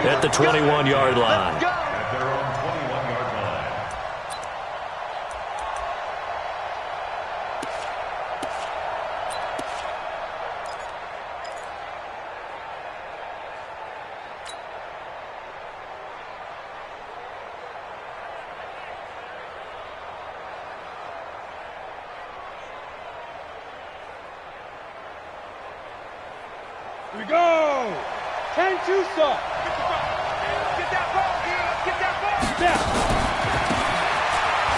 at the 21-yard line. At their own 21-yard line. Here we go. 10-2 stop. Get that ball, get that ball.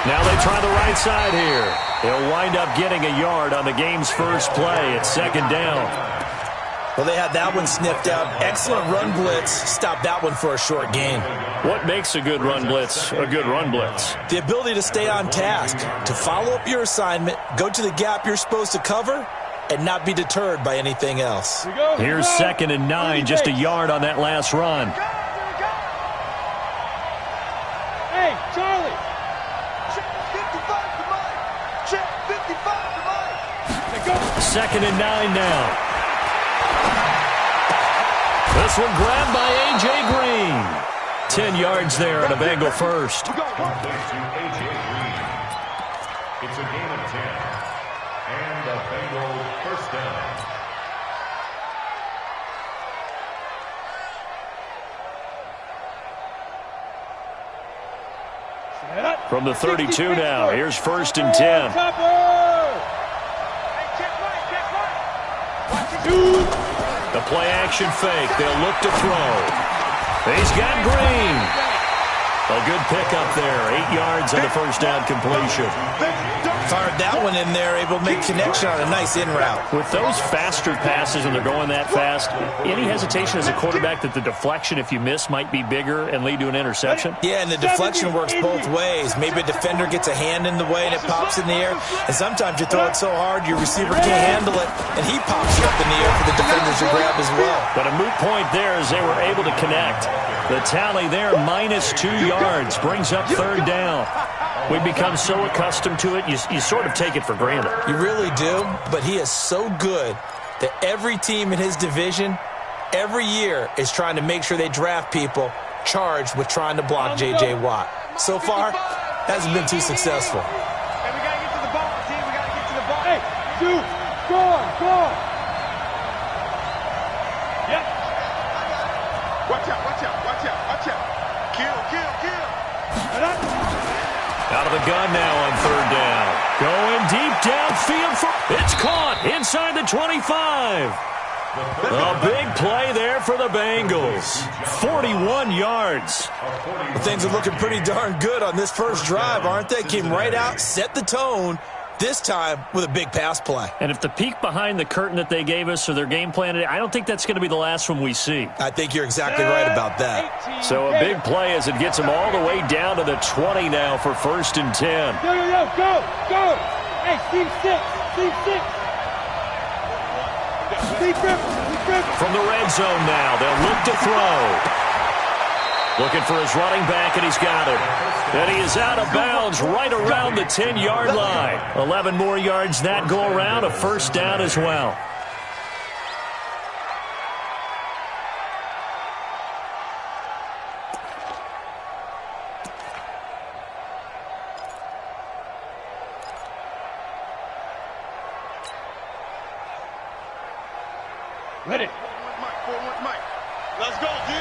Now they try the right side here. They'll wind up getting a yard on the game's first play. It's second down. Well, they had that one sniffed out. Excellent run blitz. Stopped that one for a short gain. What makes a good run blitz a good run blitz? The ability to stay on task, to follow up your assignment, go to the gap you're supposed to cover, and not be deterred by anything else. Here's 2nd and 9, just a yard on that last run. Hey, Charlie. Check 55 to Mike. Check 55 to Mike. 2nd and 9 now. This one grabbed by A.J. Green. 10 yards there and a Bengal first. Complete to A.J. Green. It's a gain of 10. And a Bengal first down. From the 32 now, here's 1st and 10. The play action fake. They'll look to throw. He's got Green. A good pickup there. 8 yards on the first down completion. Fired that one in there, able to make connection on a nice in route. With those faster passes when they're going that fast, any hesitation as a quarterback that the deflection, if you miss, might be bigger and lead to an interception? Yeah, and the deflection works both ways. Maybe a defender gets a hand in the way and it pops in the air. And sometimes you throw it so hard your receiver can't handle it, and he pops it up in the air for the defenders to grab as well. But a moot point there as they were able to connect. The tally there, -2 yards, brings up 3rd down. We become so accustomed to it, you sort of take it for granted. You really do, but he is so good that every team in his division, every year, is trying to make sure they draft people charged with trying to block J.J. Watt. So far, hasn't been too successful. Hey, we got to get to the ball, team. We got to get to the ball. Hey, shoot. Score. Yep. Watch out. Kill. Out of the gun now on 3rd down. Going deep downfield. It's caught inside the 25. A big play there for the Bengals. 41 yards. Well, things are looking pretty darn good on this first drive, aren't they? Came right out, set the tone, this time with a big pass play. And if the peek behind the curtain that they gave us or their game plan, I don't think that's going to be the last one we see. I think you're exactly right about that. So a big play as it gets them all the way down to the 20 now for 1st and 10. Go. Hey, team 6. From the red zone now, they'll look to throw. Looking for his running back, and he's got it. And he is out of bounds right around the 10-yard line. 11 more yards that go around, a first down as well. Ready. Forward, Mike. Let's go, D.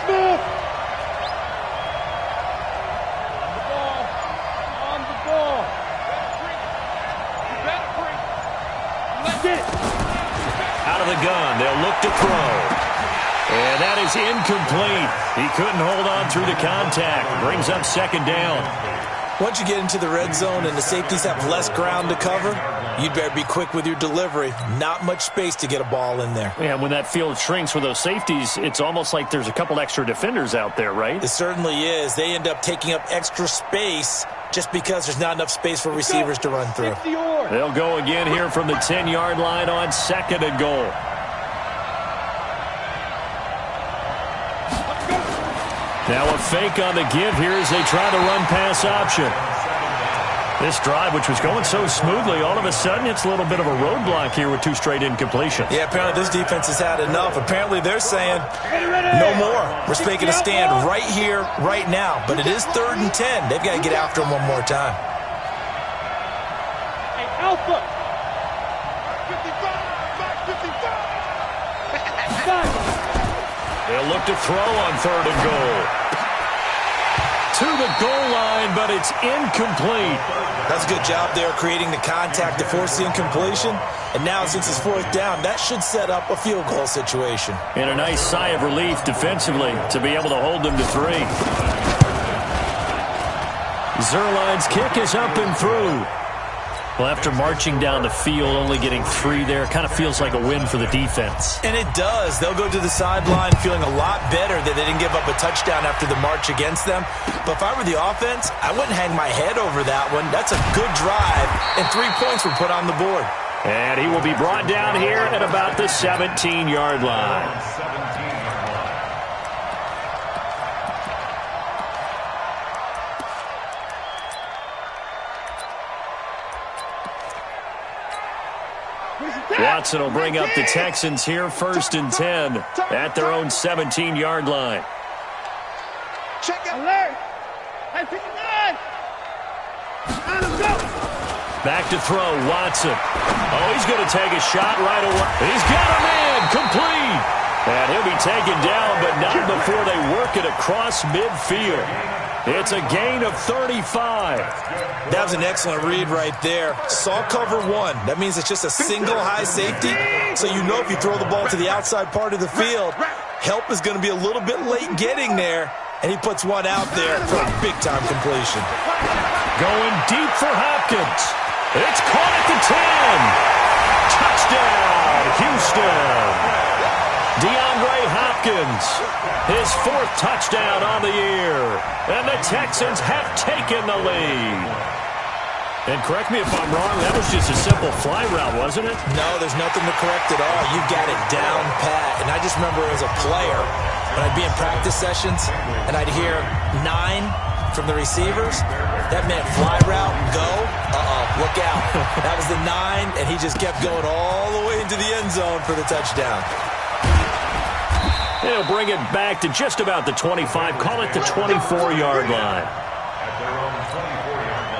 Smith. On the ball. You better bring. Let's get it. Out of the gun, they'll look to throw. And that is incomplete. He couldn't hold on through the contact. Brings up 2nd down. Once you get into the red zone and the safeties have less ground to cover, you'd better be quick with your delivery. Not much space to get a ball in there. Yeah, when that field shrinks with those safeties, it's almost like there's a couple extra defenders out there, right? It certainly is. They end up taking up extra space just because there's not enough space for receivers to run through. They'll go again here from the 10-yard line on 2nd and goal. Now a fake on the give here as they try the run-pass option. This drive, which was going so smoothly, all of a sudden it's a little bit of a roadblock here with 2 straight incompletions. Yeah, apparently this defense has had enough. Apparently they're saying, no more. We're making a stand right here, right now. But it is 3rd and 10. They've got to get after him one more time. Hey, Alpha. 55. They'll look to throw on 3rd and goal. To the goal line, but it's incomplete. That's a good job there creating the contact to force the incompletion. And now since it's 4th down, that should set up a field goal situation. And a nice sigh of relief defensively to be able to hold them to 3. Zerline's kick is up and through. Well, after marching down the field, only getting 3 there, kind of feels like a win for the defense. And it does. They'll go to the sideline feeling a lot better that they didn't give up a touchdown after the march against them. But if I were the offense, I wouldn't hang my head over that one. That's a good drive, and 3 points were put on the board. And he will be brought down here at about the 17-yard line. Watson will bring up the Texans here 1st and 10 at their own 17-yard line. Check it. Alert. Hey, 59. Let's go. Back to throw, Watson. Oh, he's going to take a shot right away. He's got a man, complete. And he'll be taken down, but not before they work it across midfield. It's a gain of 35. That was an excellent read right there. Saw cover 1. That means it's just a single high safety. So you know if you throw the ball to the outside part of the field, help is going to be a little bit late getting there. And he puts one out there for a big-time completion. Going deep for Hopkins. It's caught at the 10. Touchdown, Houston. DeAndre Hopkins, his 4th touchdown on the year. And the Texans have taken the lead. And correct me if I'm wrong, that was just a simple fly route, wasn't it? No, there's nothing to correct at all. You got it down pat. And I just remember as a player, when I'd be in practice sessions and I'd hear 9 from the receivers, that meant fly route, go, look out. That was the 9, and he just kept going all the way into the end zone for the touchdown. They'll bring it back to just about the 25. Call it the 24-yard line. At their own 24-yard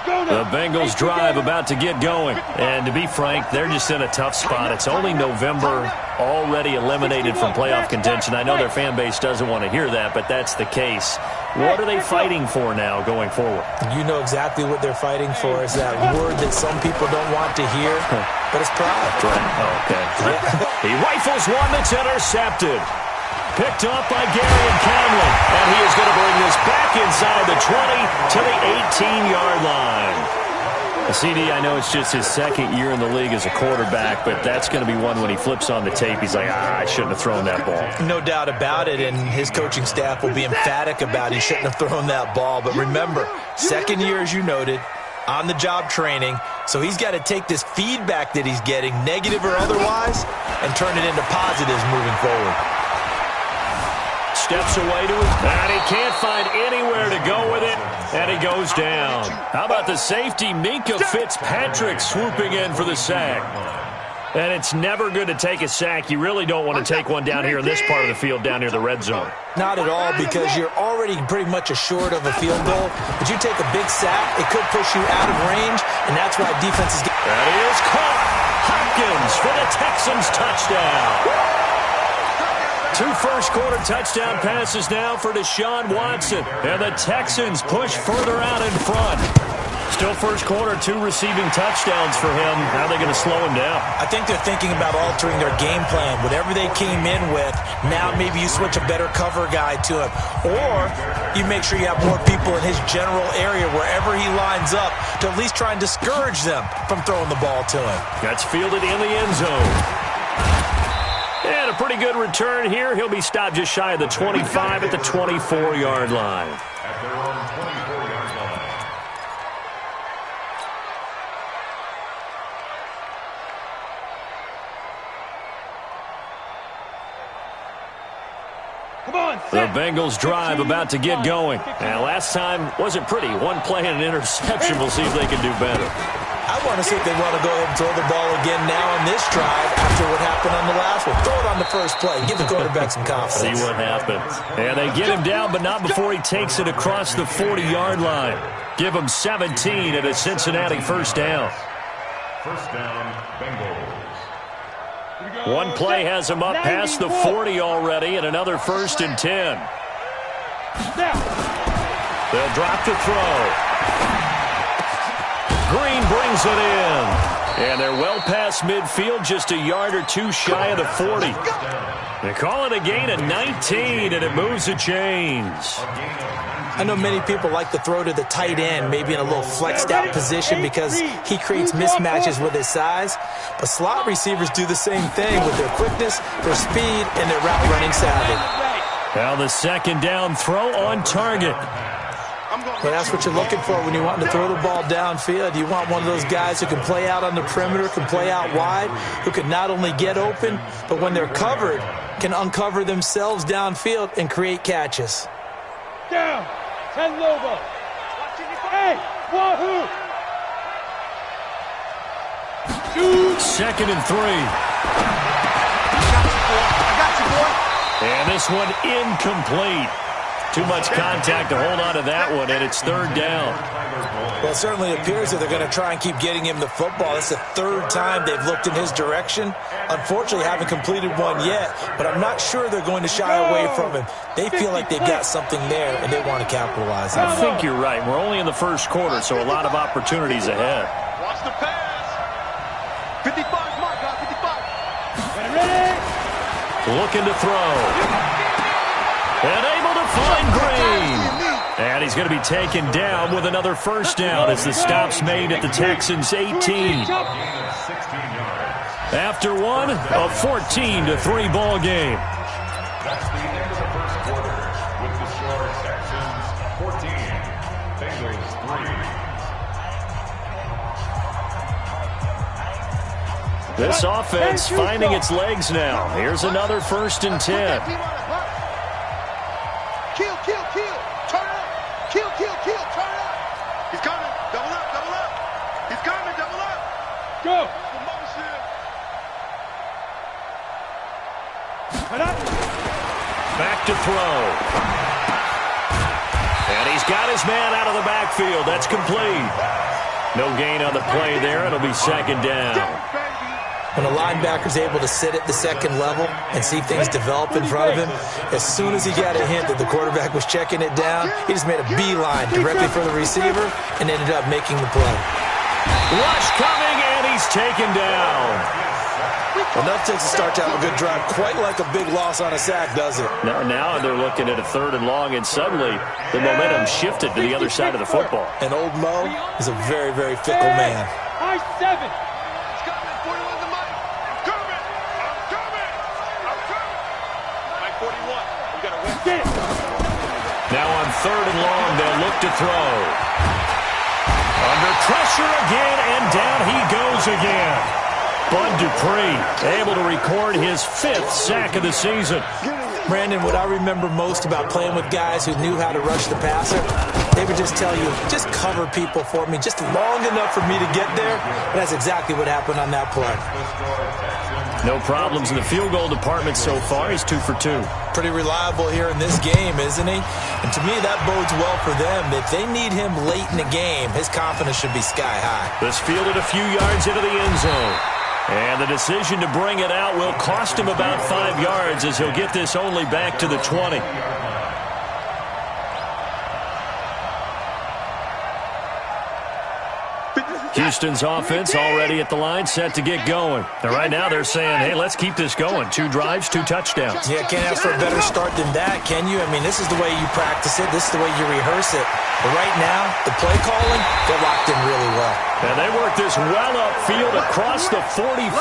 line. The Bengals drive about to get going. And to be frank, they're just in a tough spot. It's only November, already eliminated from playoff contention. I know their fan base doesn't want to hear that, but that's the case. What are they fighting for now going forward? You know exactly what they're fighting for. Is that word that some people don't want to hear, but it's pride. Oh, okay. He rifles one that's intercepted. Picked up by Gary and Conley. And he is going to bring this back inside the 20 to the 18-yard line. CD, I know it's just his 2nd year in the league as a quarterback, but that's going to be one when he flips on the tape. He's like, I shouldn't have thrown that ball. No doubt about it, and his coaching staff will be emphatic about he shouldn't have thrown that ball. But remember, 2nd year, as you noted, on-the-job training, so he's got to take this feedback that he's getting, negative or otherwise, and turn it into positives moving forward. Steps away to his, and he can't find anywhere to go with it, and he goes down. How about the safety, Minka Fitzpatrick, swooping in for the sack? And it's never good to take a sack. You really don't want to take one down here in this part of the field, down near the red zone. Not at all, because you're already pretty much assured of a field goal. But you take a big sack, it could push you out of range, and that's why defenses get... And he is caught. Hopkins for the Texans touchdown. 2 first-quarter touchdown passes now for Deshaun Watson. And the Texans push further out in front. Still first quarter, 2 receiving touchdowns for him. How are they going to slow him down? I think they're thinking about altering their game plan. Whatever they came in with, now maybe you switch a better cover guy to him. Or you make sure you have more people in his general area wherever he lines up to at least try and discourage them from throwing the ball to him. That's fielded in the end zone. And a pretty good return here. He'll be stopped just shy of the 25 at the 24-yard line. At their own 24-yard line. The Bengals drive about to get going. And last time wasn't pretty. One play and an interception. We'll see if they can do better. I want to see if they want to go ahead and throw the ball again now on this drive after what happened on the last one. Throw it on the first play. Give the quarterback some confidence. See what happens. And they get him down, but not before he takes it across the 40-yard line. Give him 17 at a Cincinnati first down. First down, Bengals. One play has him up past the 40 already, and another 1st and 10. They'll drop to throw. Green brings it in. And they're well past midfield, just a yard or two shy of the 40. They call it a gain of 19, and it moves the chains. I know many people like to throw to the tight end, maybe in a little flexed out position because he creates mismatches with his size. But slot receivers do the same thing with their quickness, their speed, and their route running savvy. Now the second down throw on target. Well, that's what you're looking for when you want to throw the ball downfield. You want one of those guys who can play out on the perimeter, can play out wide, who can not only get open, but when they're covered, can uncover themselves downfield and create catches. Down. 10 Lobo. Hey, wahoo. 2nd and 3. I got you, boy. And this one incomplete. Too much contact to hold on to that one, and it's 3rd down. Well, it certainly appears that they're going to try and keep getting him the football. It's the 3rd time they've looked in his direction. Unfortunately, haven't completed one yet, but I'm not sure they're going to shy away from him. They feel like they've got something there, and they want to capitalize on it. I think you're right. We're only in the first quarter, so a lot of opportunities ahead. Watch the pass. 55, mark, 55. Ready? Looking to throw. And able to find Green. And he's going to be taken down with another first down as the stop's made at the Texans' 18. After one, a 14-3 ball game. That's the end of the first quarter with the score Texans 14, Bengals 3. This offense finding its legs now. Here's another 1st and 10. Kill, kill, kill. Turn up. Kill, kill, kill. Turn up. He's coming. Double up, double up. He's coming, double up. Go. Promotion. Back to throw. And he's got his man out of the backfield. That's complete. No gain on the play there. It'll be 2nd down. When a linebacker's able to sit at the 2nd level and see things develop in front of him, as soon as he got a hint that the quarterback was checking it down, he just made a beeline directly for the receiver and ended up making the play. Rush coming, and he's taken down. Enough takes to start to have a good drive. Quite like a big loss on a sack, does it? Now they're looking at a 3rd and long, and suddenly the momentum shifted to the other side of the football. And old Mo is a very, very fickle man. High 7. Now on 3rd and long, they'll look to throw. Under pressure again, and down he goes again. Bud Dupree able to record his 5th sack of the season. Brandon, what I remember most about playing with guys who knew how to rush the passer, they would just tell you, just cover people for me, just long enough for me to get there. And that's exactly what happened on that play. No problems in the field goal department so far. He's 2 for 2. Pretty reliable here in this game, isn't he? And to me, that bodes well for them. If they need him late in the game, his confidence should be sky high. This fielded a few yards into the end zone. And the decision to bring it out will cost him about 5 yards as he'll get this only back to the 20. Houston's offense already at the line, set to get going. And right now they're saying, hey, let's keep this going. 2 drives, 2 touchdowns. Yeah, can't ask for a better start than that, can you? I mean, this is the way you practice it. This is the way you rehearse it. But right now, the play calling, they're locked in really well. And they work this well upfield across the 45.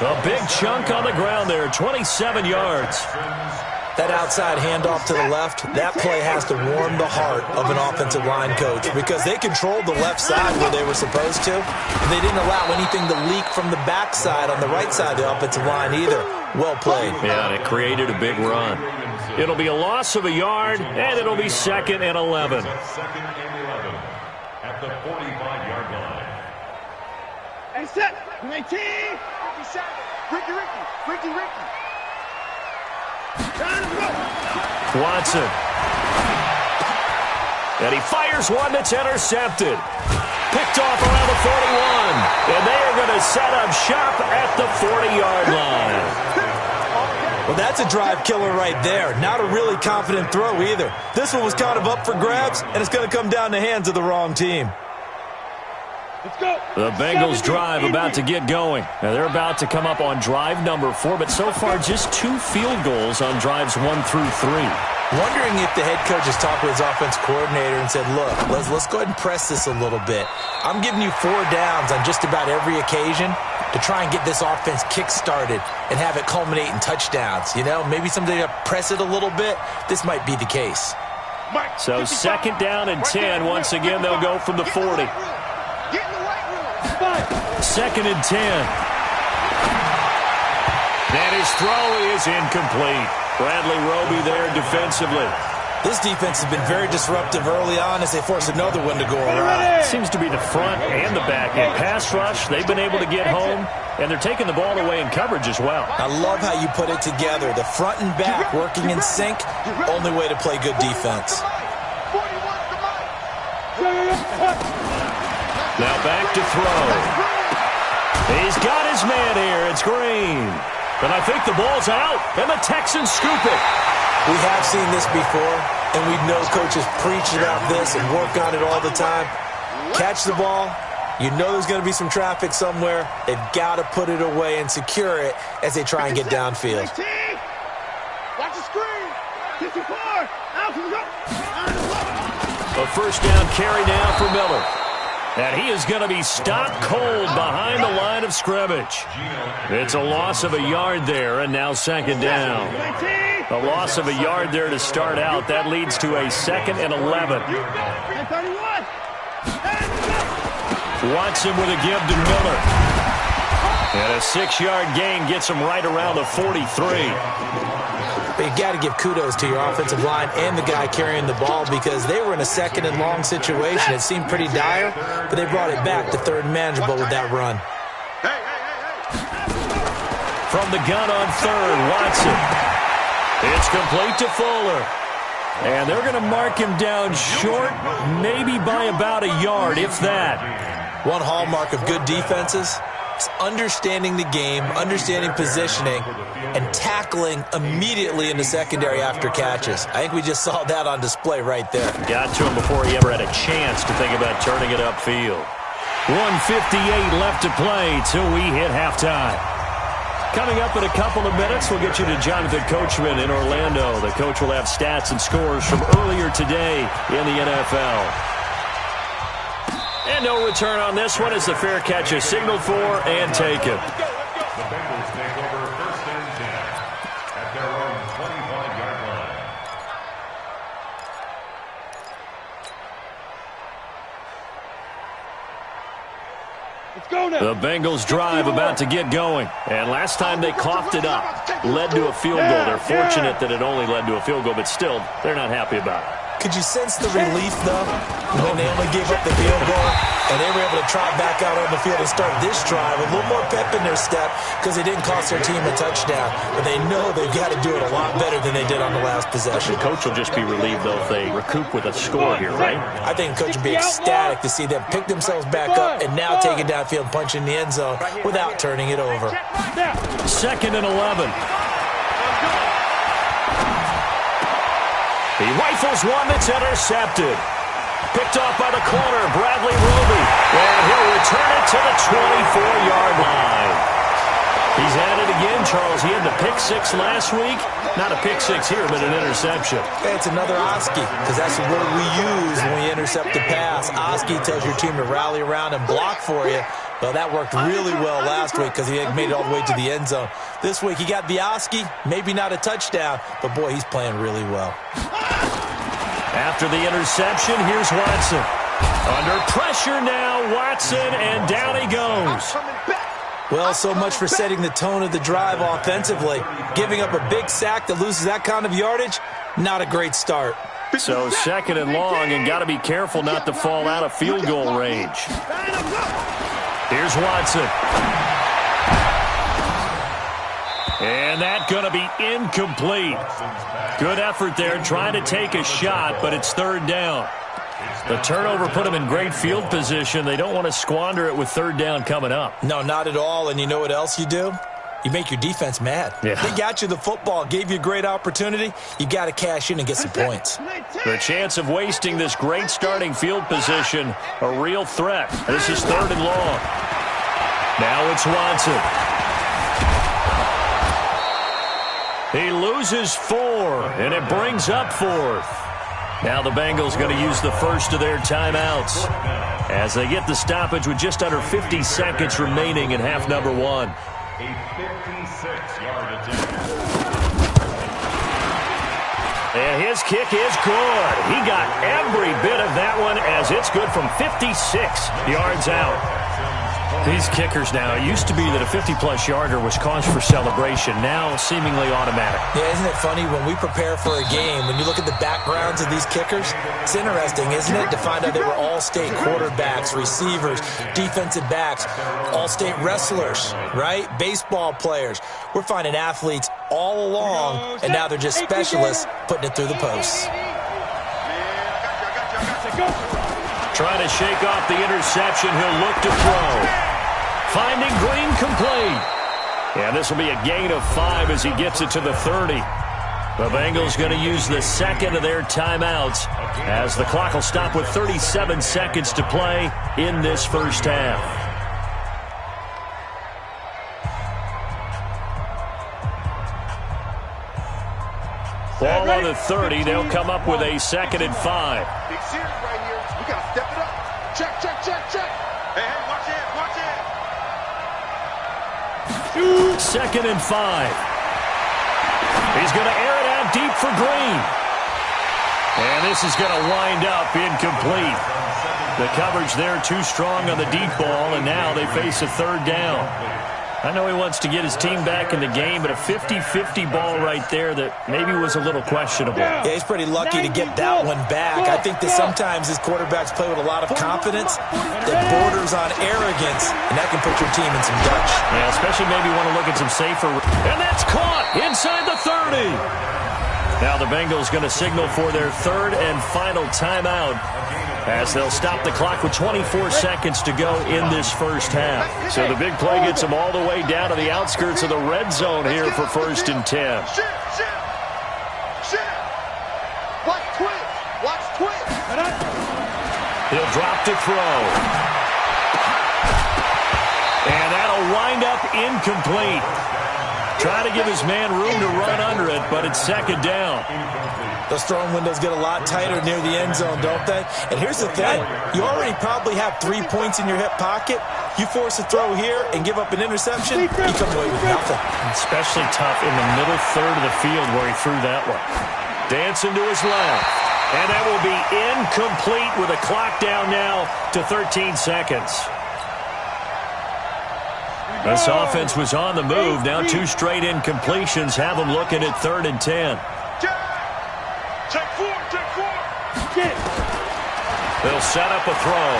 A big chunk on the ground there, 27 yards. That outside handoff to the left, that play has to warm the heart of an offensive line coach because they controlled the left side where they were supposed to. They didn't allow anything to leak from the backside on the right side of the offensive line either. Well played. Yeah, and it created a big run. It'll be a loss of a yard, and it'll be 2nd and 11. Second and 11 at the 45-yard line. And set. 19. 57. Ricky. Watson. And he fires one that's intercepted. Picked off around the 41. And they are going to set up shop at the 40-yard line. Well, that's a drive killer right there. Not a really confident throw either. This one was kind of up for grabs, and it's going to come down the hands of the wrong team. Let's go. The Bengals drive about to get going. Now they're about to come up on drive number 4, but so far just 2 field goals on drives 1 through 3. Wondering if the head coach has talked with his offense coordinator and said, look, let's go ahead and press this a little bit. I'm giving you 4 downs on just about every occasion to try and get this offense kick-started and have it culminate in touchdowns. You know, maybe someday to press it a little bit. This might be the case. So 2nd down and 10. Once again, they'll go from the 40. 2nd and 10. And his throw is incomplete. Bradley Roby there defensively. This defense has been very disruptive early on as they force another one to go awry. Seems to be the front and the back end. Pass rush, they've been able to get home, and they're taking the ball away in coverage as well. I love how you put it together. The front and back working in sync, only way to play good defense. Now back to throw. He's got his man here. It's Green. And I think the ball's out, and the Texans scoop it. We have seen this before, and we know coaches preach about this and work on it all the time. Catch the ball. You know there's going to be some traffic somewhere. They've got to put it away and secure it as they try and get downfield. Watch the screen. 54. Out to the go. A first down carry now for Miller. And he is going to be stopped cold behind the line of scrimmage. It's a loss of a yard there, and now 2nd down. A loss of a yard there to start out. That leads to a 2nd and 11. Watson with a give to Miller. And a 6-yard gain gets him right around the 43. But you got to give kudos to your offensive line and the guy carrying the ball because they were in a 2nd and long situation. It seemed pretty dire, but they brought it back to 3rd and manageable with that run. From the gun on 3rd, Watson. It's complete to Fuller. And they're going to mark him down short, maybe by about a yard, if that. One hallmark of good defenses is understanding the game, understanding positioning, and tackling immediately in the secondary after catches. I think we just saw that on display right there. Got to him before he ever had a chance to think about turning it upfield. 1:58 left to play till we hit halftime. Coming up in a couple of minutes, we'll get you to Jonathan Coachman in Orlando. The coach will have stats and scores from earlier today in the NFL. And no return on this one as the fair catch is signaled for and taken. The Bengals take over 1st and 10 at their own 25-yard line. Let's go now. The Bengals drive about to get going. And last time they coughed it up, led to a field goal. They're fortunate that it only led to a field goal, but still, they're not happy about it. Could you sense the relief, though, when they only gave up the field goal and they were able to trot back out on the field and start this drive? A little more pep in their step because they didn't cost their team a touchdown. But they know they've got to do it a lot better than they did on the last possession. The coach will just be relieved, though, if they recoup with a score here, right? I think the coach would be ecstatic to see them pick themselves back up and now take it downfield and punch in the end zone without turning it over. 2nd and 11. He rifles one that's intercepted. Picked off by the corner, Bradley Roby. And he'll return it to the 24-yard line. He's at it again, Charles. He had the pick 6 last week. Not a pick 6 here, but an interception. Hey, it's another Oski, because that's the word we use when we intercept the pass. Oski tells your team to rally around and block for you. Well, that worked really well last week because he made it all the way to the end zone. This week, he got the Oski, maybe not a touchdown, but boy, he's playing really well. After the interception, here's Watson. Under pressure now, Watson, and down he goes. Well, so much for setting the tone of the drive offensively. Giving up a big sack that loses that kind of yardage, not a great start. So 2nd and long, and got to be careful not to fall out of field goal range. Here's Watson. And that's going to be incomplete. Good effort there trying to take a shot, but it's 3rd down. The turnover put them in great field position. They don't want to squander it with 3rd down coming up. No, not at all. And you know what else you do? You make your defense mad. Yeah. They got you the football, gave you a great opportunity. You got to cash in and get some points. The chance of wasting this great starting field position, a real threat. This is 3rd and long. Now it's Watson. He loses 4, and it brings up 4th. Now the Bengals going to use the first of their timeouts as they get the stoppage with just under 50 seconds remaining in half number 1. A 56-yard attempt. And his kick is good. He got every bit of that one as it's good from 56 yards out. These kickers now, it used to be that a 50-plus yarder was cause for celebration. Now seemingly automatic. Yeah, isn't it funny when we prepare for a game, when you look at the backgrounds of these kickers, it's interesting, isn't it, to find out they were all-state quarterbacks, receivers, defensive backs, all-state wrestlers, right? Baseball players. We're finding athletes all along, and now they're just specialists putting it through the posts. Trying to shake off the interception. He'll look to throw. Finding Green complete. And this will be a gain of 5 as he gets it to the 30. The Bengals going to use the second of their timeouts as the clock will stop with 37 seconds to play in this first half. Ball on the 30. They'll come up with a 2nd and 5. Big series right here. We got to step it up. Check, check, check, check. Hey, watch it, watch it. 2nd and 5. He's going to air it out deep for Green. And this is going to wind up incomplete. The coverage there too strong on the deep ball, and now they face a 3rd down. I know he wants to get his team back in the game, but a 50-50 ball right there that maybe was a little questionable. Yeah, he's pretty lucky to get that one back. I think that sometimes his quarterbacks play with a lot of confidence that borders on arrogance, and that can put your team in some Dutch. Yeah, especially maybe want to look at some safer. And that's caught inside the 30. Now the Bengals going to signal for their 3rd and final timeout as they'll stop the clock with 24 seconds to go in this first half. So the big play gets them all the way down to the outskirts of the red zone here for 1st and 10. Watch twitch. Watch twitch. He'll drop to throw. And that'll wind up incomplete. Try to give his man room to run under it, but it's 2nd down. Those throwing windows get a lot tighter near the end zone, don't they? And here's the thing. You already probably have 3 points in your hip pocket. You force a throw here and give up an interception, you come away with nothing. Especially tough in the middle 3rd of the field where he threw that one. Dancing to his left. And that will be incomplete with a clock down now to 13 seconds. This offense was on the move. Now 2 straight incompletions have them looking at 3rd and 10. Check 4, check 4. They'll set up a throw.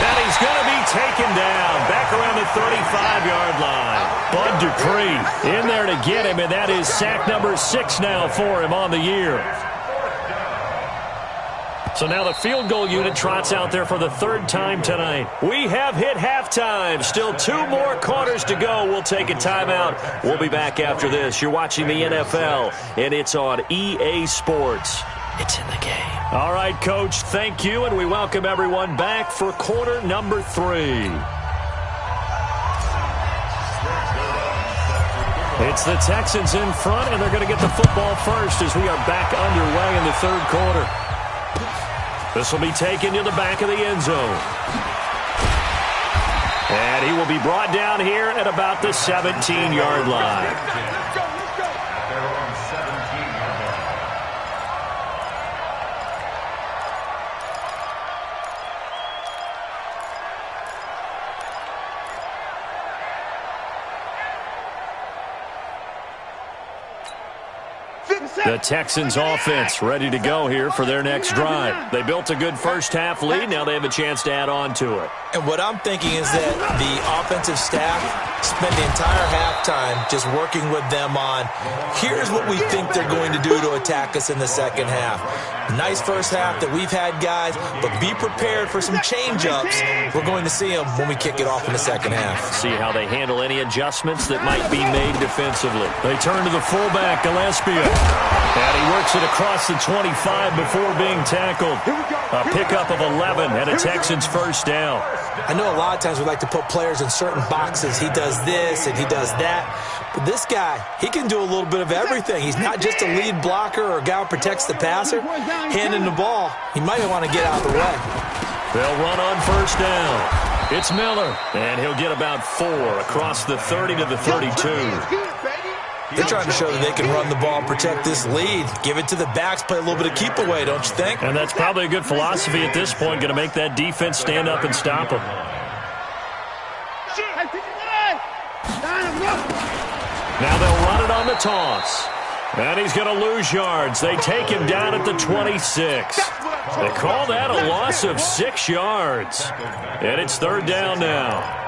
And he's going to be taken down back around the 35-yard line. Bud Dupree in there to get him, and that is sack number 6 now for him on the year. So now the field goal unit trots out there for the 3rd time tonight. We have hit halftime. Still 2 more quarters to go. We'll take a timeout. We'll be back after this. You're watching the NFL, and it's on EA Sports. It's in the game. All right, Coach, thank you, and we welcome everyone back for quarter number 3. It's the Texans in front, and they're going to get the football first as we are back underway in the 3rd quarter. This will be taken to the back of the end zone. And he will be brought down here at about the 17-yard line. The Texans offense ready to go here for their next drive. They built a good first-half lead. Now they have a chance to add on to it. And what I'm thinking is that the offensive staff spent the entire halftime just working with them on, here's what we think they're going to do to attack us in the second half. Nice first half that we've had, guys, but be prepared for some change-ups. We're going to see them when we kick it off in the second half. See how they handle any adjustments that might be made defensively. They turn to the fullback, Gillespie. And he works it across the 25 before being tackled. A pickup of 11 and a Texans first down. I know a lot of times we like to put players in certain boxes. He does this and he does that. But this guy, he can do a little bit of everything. He's not just a lead blocker or a guy who protects the passer. Handing the ball, he might want to get out of the way. They'll run on first down. It's Miller, and he'll get about 4 across the 30 to the 32. They're trying to show that they can run the ball and protect this lead. Give it to the backs, play a little bit of keep away, don't you think? And that's probably a good philosophy at this point, going to make that defense stand up and stop them. Now they'll run it on the toss. And he's going to lose yards. They take him down at the 26. They call that a loss of 6 yards. And it's third down now.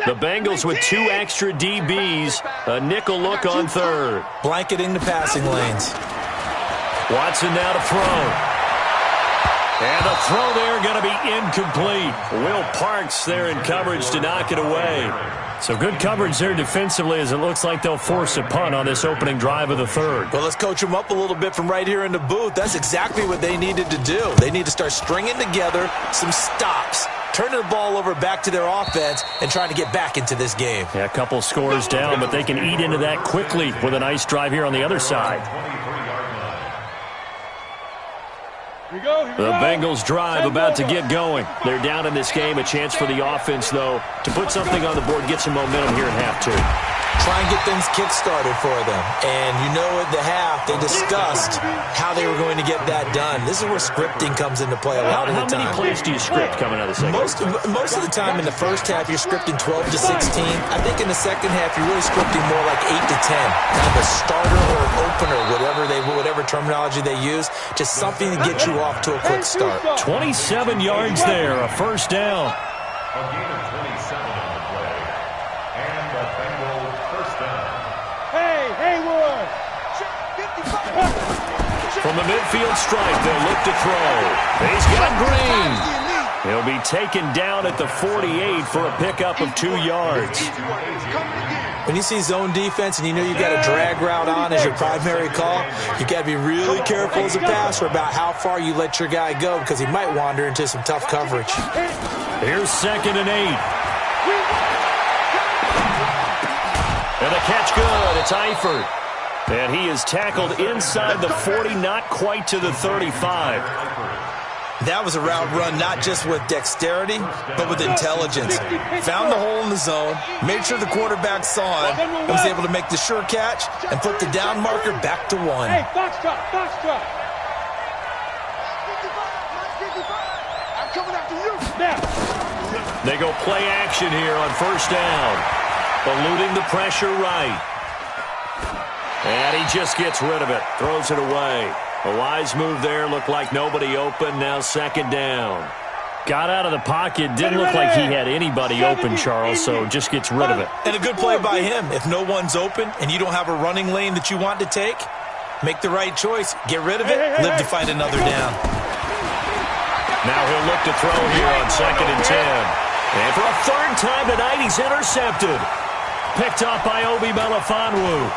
The Bengals with 2 extra DBs. A nickel look on third. Blanketing the passing lanes. Watson now to throw. And the throw there going to be incomplete. Will Parks there in coverage to knock it away. So good coverage there defensively as it looks like they'll force a punt on this opening drive of the third. Well, let's coach them up a little bit from right here in the booth. That's exactly what they needed to do. They need to start stringing together some stops, turning the ball over back to their offense, and trying to get back into this game. Yeah, a couple scores down, but they can eat into that quickly with a nice drive here on the other side. The Bengals drive about to get going. They're down in this game. A chance for the offense, though, to put something on the board, get some momentum here in half 2. Try and get things kick-started for them. And you know at the half, they discussed how they were going to get that done. This is where scripting comes into play a lot of the time. How many plays do you script coming out of the second? Most of the time in the first half, you're scripting 12 to 16. I think in the second half, you're really scripting more like 8 to 10. Kind of a starter or an opener, whatever terminology they use. Just something to get you off to a quick start. 27 yards there, a first down. A gain of 27 on the play. And the Bengals first down. Haywood! From the midfield stripe, they'll look to throw. He's got Green. He'll be taken down at the 48 for a pickup of 2 yards. When you see zone defense and you know you've got a drag route on as your primary call, you got to be really careful as a passer about how far you let your guy go because he might wander into some tough coverage. Here's 2nd and 8. And the catch good. It's Eifert. And he is tackled inside the 40, not quite to the 35. That was a route run not just with dexterity, but with intelligence. Found the hole in the zone, made sure the quarterback saw him, and was able to make the sure catch and put the down marker back to 1. Hey, box drop. I'm coming after you. Now. They go play action here on first down. Eluding the pressure right. And he just gets rid of it, throws it away. A wise move there, looked like nobody open, now 2nd down. Got out of the pocket, didn't look like he had anybody open, Charles, so just gets rid of it. And a good play by him. If no one's open and you don't have a running lane that you want to take, make the right choice, get rid of it, live to find another down. Now he'll look to throw here on 2nd and 10. And for a 3rd time tonight, he's intercepted. Picked off by Obi Melifonwu.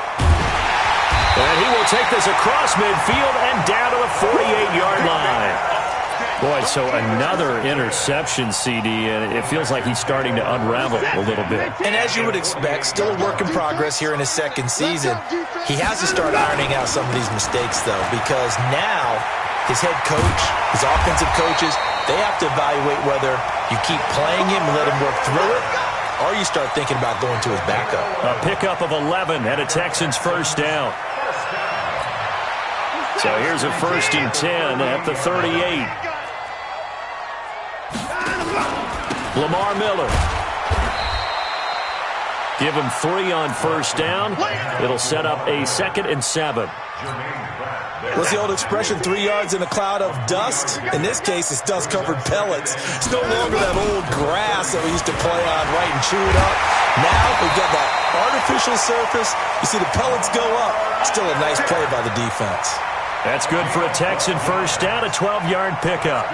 And he will take this across midfield and down to the 48-yard line. Boy, so another interception, CD, and it feels like he's starting to unravel a little bit. And as you would expect, still a work in progress here in his 2nd season. He has to start ironing out some of these mistakes, though, because now his head coach, his offensive coaches, they have to evaluate whether you keep playing him and let him work through it, or you start thinking about going to his backup. A pickup of 11 and a Texans first down. So here's a 1st and 10 at the 38. Lamar Miller. Give him 3 on first down. It'll set up a 2nd and 7. What's the old expression, 3 yards in a cloud of dust? In this case, it's dust-covered pellets. It's no longer that old grass that we used to play on, right, and chew it up. Now we've got that artificial surface. You see the pellets go up. Still a nice play by the defense. That's good for a Texan first down, a 12-yard pickup.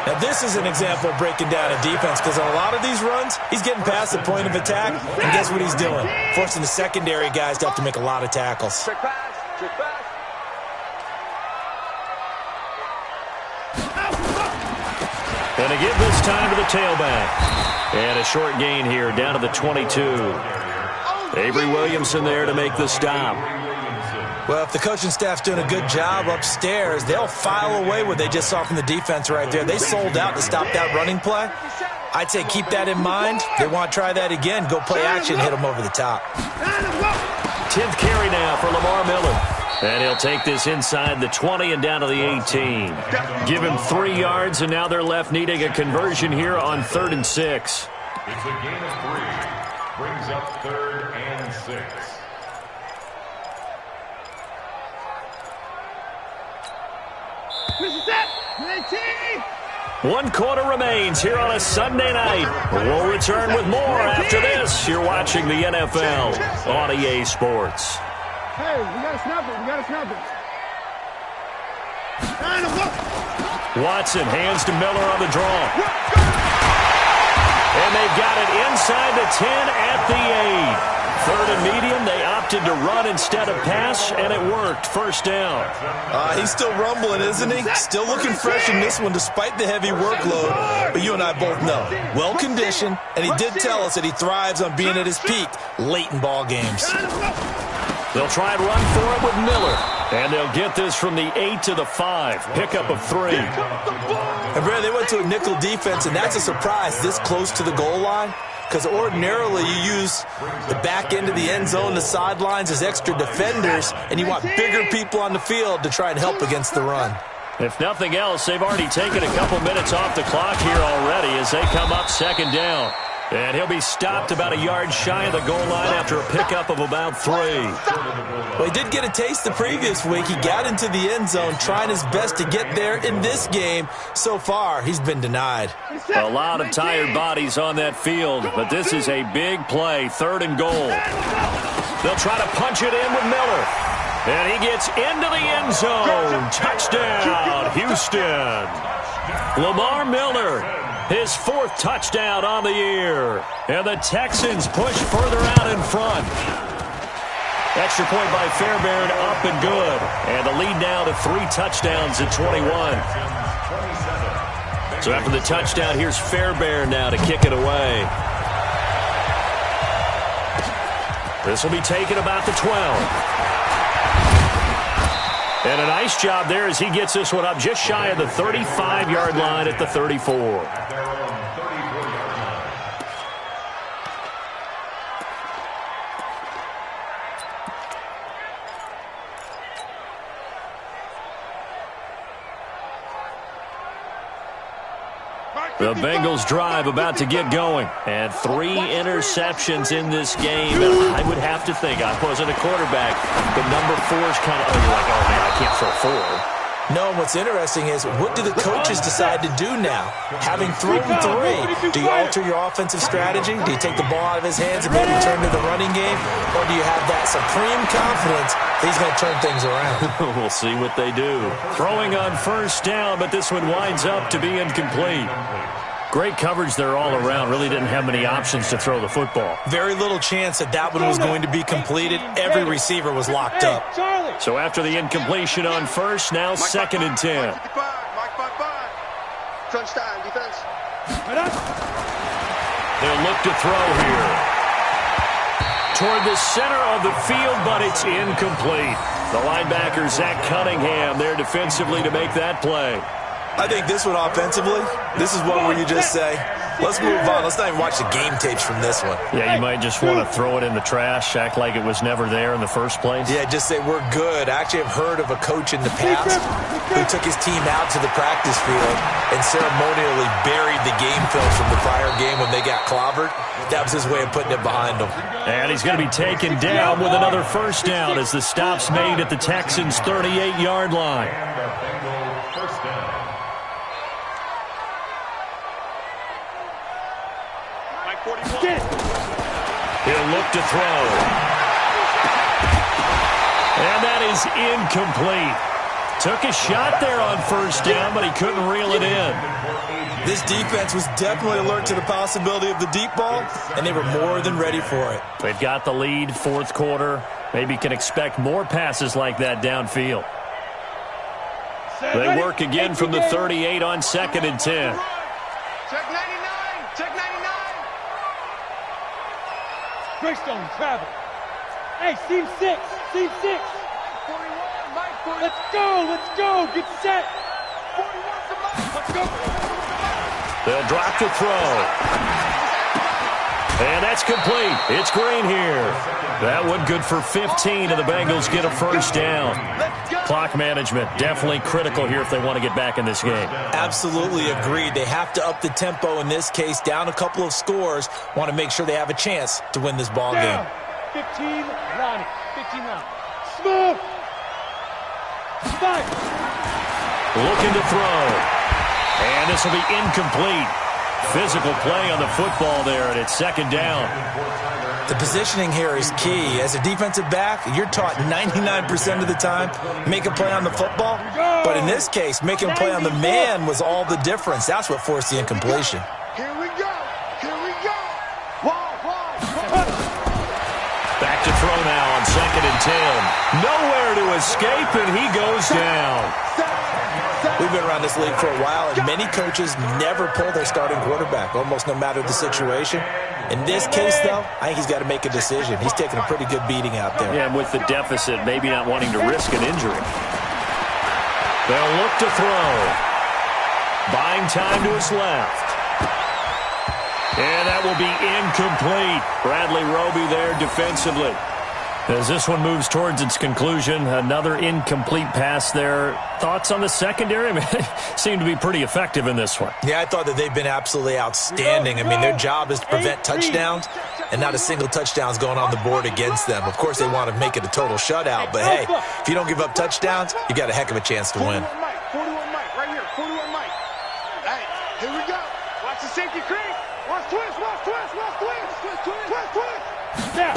Now, this is an example of breaking down a defense because on a lot of these runs, he's getting past the point of attack, and guess what he's doing? Forcing the secondary guys to have to make a lot of tackles. Trick pass. Trick pass. And to give this time to the tailback. And a short gain here, down to the 22. Avery Williamson there to make the stop. Well, if the coaching staff's doing a good job upstairs, they'll file away what they just saw from the defense right there. They sold out to stop that running play. I'd say keep that in mind. They want to try that again. Go play action, hit them over the top. 10th carry now for Lamar Miller. And he'll take this inside the 20 and down to the 18. Give him 3 yards, and now they're left needing a conversion here on 3rd and 6. It's a gain of 3. Brings up 3rd and 6. One quarter remains here on a Sunday night. We'll return with more after this. You're watching the NFL on EA Sports. Hey, we got to snap it. We got to snap it. Watson hands to Miller on the draw. And they've got it inside the 10 at the 8. 3rd and medium, they opted to run instead of pass, and it worked. First down. He's still rumbling, isn't he? Still looking fresh in this one despite the heavy workload. But you and I both know, well-conditioned, and he did tell us that he thrives on being at his peak late in ball games. They'll try and run for it with Miller. And they'll get this from the 8 to the 5. Pickup of 3. And Brad, they went to a nickel defense, and that's a surprise this close to the goal line. Because ordinarily you use the back end of the end zone, the sidelines as extra defenders, and you want bigger people on the field to try and help against the run. If nothing else, they've already taken a couple minutes off the clock here already as they come up 2nd down. And he'll be stopped about a yard shy of the goal line after a pickup of about 3. Well, he did get a taste the previous week. He got into the end zone trying his best to get there in this game. So far, he's been denied. A lot of tired bodies on that field, but this is a big play, 3rd and goal. They'll try to punch it in with Miller. And he gets into the end zone. Touchdown, Houston. Lamar Miller, his 4th touchdown on the year. And the Texans push further out in front. Extra point by Fairbairn, up and good. And the lead now to 3 touchdowns at 21. So after the touchdown, here's Fairbairn now to kick it away. This will be taken about the 12. And a nice job there as he gets this one up just shy of the 35-yard line at the 34. The Bengals drive about to get going. And 3 interceptions in this game. And I would have to think, I wasn't a quarterback, but number 4 is kind of, like, oh, man, I can't throw 4. No, what's interesting is what do the coaches decide to do now? Having thrown 3, do you alter your offensive strategy? Do you take the ball out of his hands and maybe turn to the running game? Or do you have that supreme confidence that he's going to turn things around? We'll see what they do. Throwing on first down, but this one winds up to be incomplete. Great coverage there all around. Really didn't have many options to throw the football. Very little chance that that one was going to be completed. Every receiver was locked up. So after the incompletion on first, now 2nd and 10. Crunch time, defense. They'll look to throw here. Toward the center of the field, but it's incomplete. The linebacker, Zach Cunningham, there defensively to make that play. I think this one offensively, this is one where you just say, Let's move on. Let's not even watch the game tapes from this one. Yeah, you might just want to throw it in the trash, act like it was never there in the first place. Yeah, just say we're good. I actually have heard of a coach in the past who took his team out to the practice field and ceremonially buried the game film from the prior game when they got clobbered. That was his way of putting it behind him. And he's going to be taken down with another first down as the stop's made at the Texans' 38-yard line. He'll look to throw. And that is incomplete. Took a shot there on first down, but he couldn't reel it in. This defense was definitely alert to the possibility of the deep ball, and they were more than ready for it. They've got the lead, fourth quarter. Maybe can expect more passes like that downfield. They work again from the 38 on 2nd and 10. Check 99. Check 99. Greystone, travel. Hey, seam 6. Seam 6. 41, Mike. 41. Let's go. Let's go. Get set. 41 to Mike. Let's go. They'll drop to throw. And that's complete. It's Green here. That one good for 15, and the Bengals get a first down. Clock management definitely critical here if they want to get back in this game. Absolutely agreed. They have to up the tempo in this case, down a couple of scores. Want to make sure they have a chance to win this ball game. 15, Ronnie. 15, Ronnie. Smooth. Five. Looking to throw. And this will be incomplete. Physical play on the football there, and it's second down. The positioning here is key. As a defensive back, you're taught 99% of the time, make a play on the football. But in this case, making a play on the man was all the difference. That's what forced the incompletion. Here we go. Here we go. Back to throw now on 2nd and 10. Nowhere to escape, and he goes down. We've been around this league for a while, and many coaches never pull their starting quarterback, almost no matter the situation. In this case, though, I think he's got to make a decision. He's taking a pretty good beating out there. Yeah, with the deficit, maybe not wanting to risk an injury. They'll look to throw. Buying time to his left. And that will be incomplete. Bradley Roby there defensively. As this one moves towards its conclusion, another incomplete pass there. Thoughts on the secondary? I mean, they seem to be pretty effective in this one. Yeah, I thought that they've been absolutely outstanding. I mean, their job is to prevent touchdowns, and not a single touchdown is going on the board against them. Of course, they want to make it a total shutout, but hey, if you don't give up touchdowns, you got a heck of a chance to win. 41 Mike, right here. 41 Mike. Hey, here we go. Watch the safety creep. Watch twist. Now.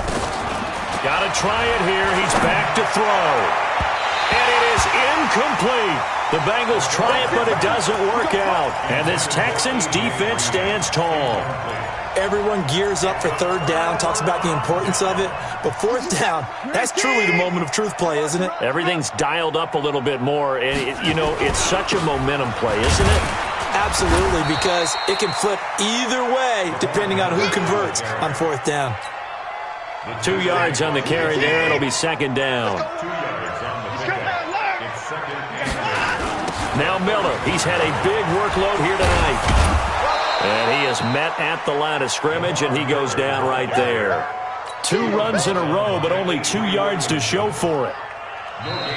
Got to try it here. He's back to throw. And it is incomplete. The Bengals try it, but it doesn't work out. And this Texans defense stands tall. Everyone gears up for third down, talks about the importance of it. But fourth down, that's truly the moment of truth play, isn't it? Everything's dialed up a little bit more. And, it's such a momentum play, isn't it? Absolutely, because it can flip either way depending on who converts on fourth down. 2 yards on the carry there. It'll be second down. 2 yards on the pickup. It's second and 10. Now Miller. He's had a big workload here tonight. And he is met at the line of scrimmage, and he goes down right there. 2 runs in a row, but only 2 yards to show for it.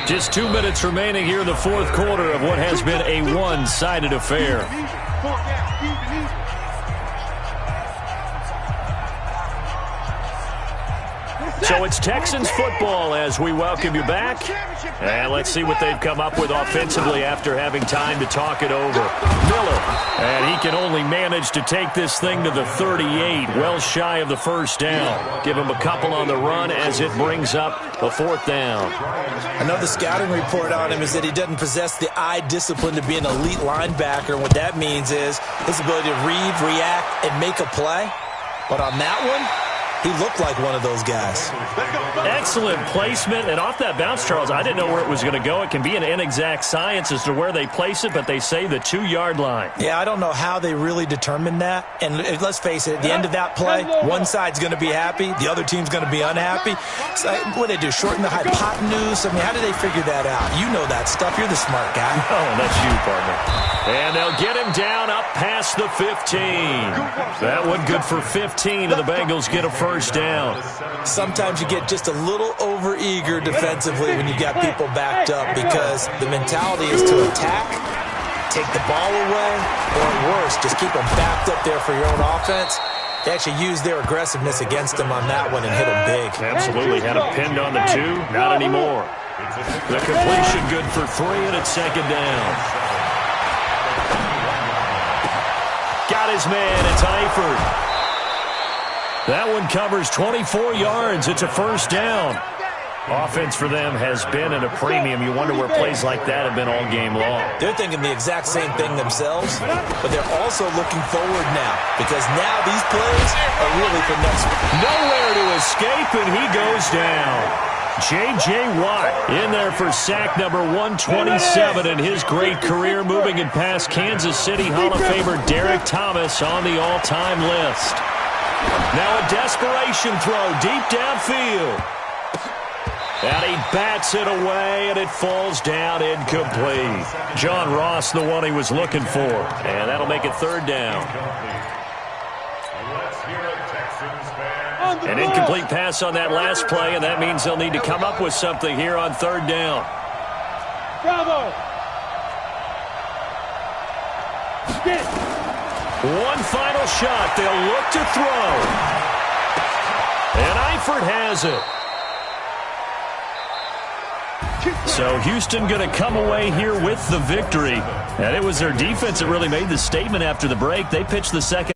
Just 2 minutes remaining here in the fourth quarter of what has been a one-sided affair. So it's Texans football as we welcome you back. And let's see what they've come up with offensively after having time to talk it over. Miller, and he can only manage to take this thing to the 38, well shy of the first down. Give him a couple on the run as it brings up a fourth down. Another scouting report on him is that he doesn't possess the eye discipline to be an elite linebacker. And what that means is his ability to read, react, and make a play. But on that one, He looked like one of those guys. Excellent placement, and off that bounce, Charles, I didn't know where it was going to go. It can be an inexact science as to where they place it, but they say the 2-yard line. Yeah, I don't know how they really determined that. And let's face it, at the end of that play, one side's going to be happy, the other team's going to be unhappy. So, what do they do, shorten the hypotenuse? I mean, how do they figure that out? You know that stuff. You're the smart guy. Oh, that's you, partner. And they'll get him down up past the 15. That one good for 15, and the Bengals get a first down. Sometimes you get just a little over-eager defensively when you got people backed up because the mentality is to attack, take the ball away, or worse, just keep them backed up there for your own offense. They actually used their aggressiveness against them on that one and hit them big. Absolutely. Had him pinned on the 2. Not anymore. The completion good for 3, and it's second down. Got his man. It's Eifert. That one covers 24 yards. It's a first down. Offense for them has been at a premium. You wonder where plays like that have been all game long. They're thinking the exact same thing themselves, but they're also looking forward now because now these plays are really for next week. Nowhere to escape, and he goes down. J.J. Watt in there for sack number 127 in his great career, moving it past Kansas City Hall of Famer Derek Thomas on the all-time list. Now a desperation throw deep downfield. And he bats it away, and it falls down incomplete. John Ross, the one he was looking for. And that'll make it third down. An incomplete pass on that last play, and that means they'll need to come up with something here on third down. Bravo! One final shot. They'll look to throw. And Eifert has it. So Houston going to come away here with the victory. And it was their defense that really made the statement after the break. They pitched the second